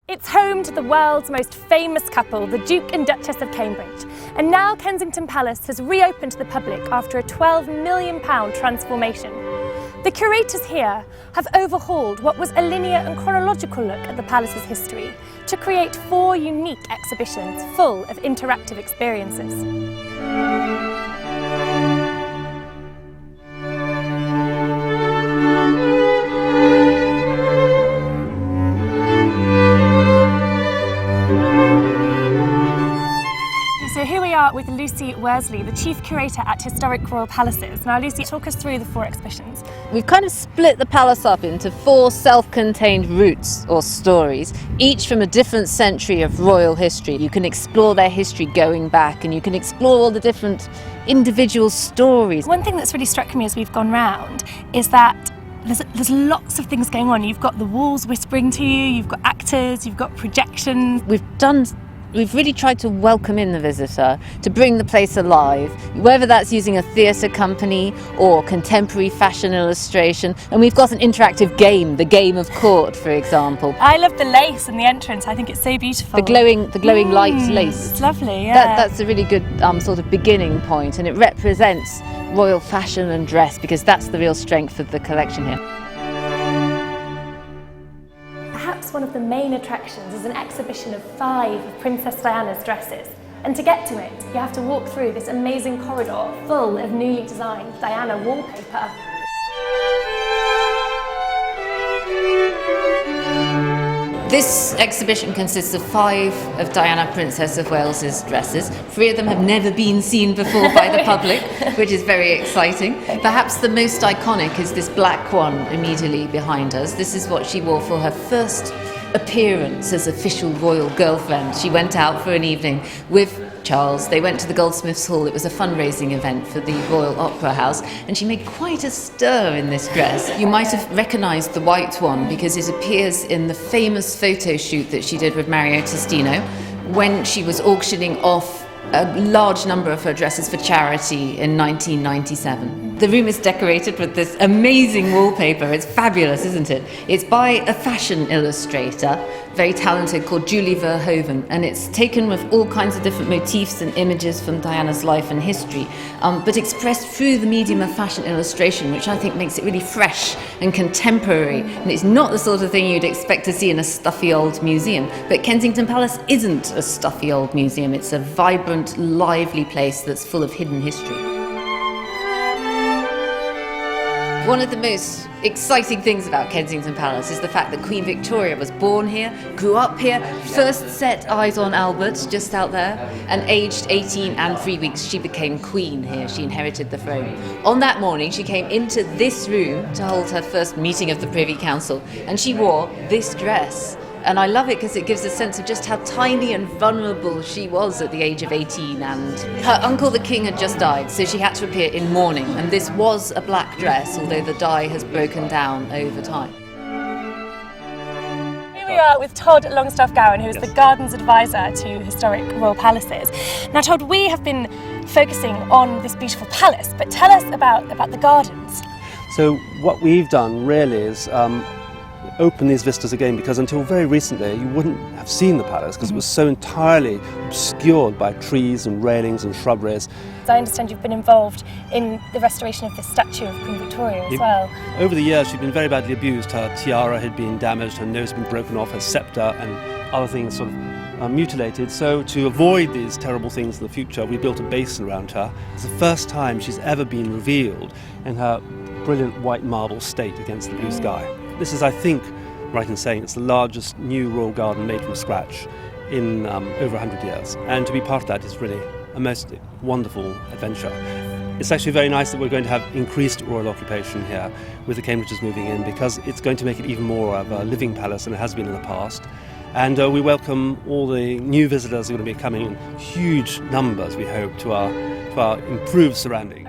It's home to the world's most famous couple, the Duke and Duchess of Cambridge. And now Kensington Palace has reopened to the public after a £12 million transformation. The curators here have overhauled what was a linear and chronological look at the palace's history to create 4 unique exhibitions full of interactive experiences. So here we are with Lucy Worsley, the Chief Curator at Historic Royal Palaces. Now Lucy, talk us through the 4 exhibitions. We've kind of split the palace up into 4 self-contained routes or stories, each from a different century of royal history. You can explore their history going back, and you can explore all the different individual stories. One thing that's really struck me as we've gone round is that there's lots of things going on. You've got the walls whispering to you, you've got actors, you've got projections. We've really tried to welcome in the visitor, to bring the place alive, whether that's using a theatre company or contemporary fashion illustration. And we've got an interactive game, the game of court, for example. I love the lace in the entrance. I think it's so beautiful. The glowing light lace. It's lovely, yeah. That's a really good sort of beginning point, and it represents royal fashion and dress because that's the real strength of the collection here. Perhaps one of the main attractions is an exhibition of 5 of Princess Diana's dresses. And to get to it, you have to walk through this amazing corridor full of newly designed Diana wallpaper. This exhibition consists of 5 of Diana, Princess of Wales's dresses. 3 of them have never been seen before by the public, which is very exciting. Perhaps the most iconic is this black one immediately behind us. This is what she wore for her first appearance as official royal girlfriend. She went out for an evening with Charles. They went to the Goldsmiths' Hall. It was a fundraising event for the Royal Opera House, and she made quite a stir in this dress. You might have recognised the white one because it appears in the famous photo shoot that she did with Mario Testino when she was auctioning off a large number of her dresses for charity in 1997. The room is decorated with this amazing wallpaper. It's fabulous, isn't it? It's by a fashion illustrator, very talented, called Julie Verhoeven, and it's taken with all kinds of different motifs and images from Diana's life and history, but expressed through the medium of fashion illustration, which I think makes it really fresh and contemporary. And it's not the sort of thing you'd expect to see in a stuffy old museum. But Kensington Palace isn't a stuffy old museum. It's a vibrant, lively place that's full of hidden history. One of the most exciting things about Kensington Palace is the fact that Queen Victoria was born here, grew up here, first set eyes on Albert just out there, and aged 18 and 3 weeks she became queen here. She inherited the throne. On that morning she came into this room to hold her first meeting of the Privy Council, and she wore this dress. And I love it because it gives a sense of just how tiny and vulnerable she was at the age of 18, and her uncle the king had just died, so she had to appear in mourning, and this was a black dress, although the dye has broken down over time. Here we are with Todd Longstaffe-Gowan, who is the Gardens Advisor to Historic Royal Palaces. Now Todd, we have been focusing on this beautiful palace, but tell us about the gardens. So what we've done really is open these vistas again, because until very recently you wouldn't have seen the palace because it was so entirely obscured by trees and railings and shrubberies. I understand you've been involved in the restoration of the statue of Queen Victoria as well. Over the years she'd been very badly abused. Her tiara had been damaged, her nose had been broken off, her sceptre and other things sort of mutilated. So to avoid these terrible things in the future, we built a basin around her. It's the first time she's ever been revealed in her brilliant white marble state against the blue sky. This is, I think, right in saying it's the largest new royal garden made from scratch in over 100 years. And to be part of that is really a most wonderful adventure. It's actually very nice that we're going to have increased royal occupation here with the Cambridges moving in, because it's going to make it even more of a living palace than it has been in the past. And we welcome all the new visitors who are going to be coming in huge numbers, we hope, to our improved surroundings.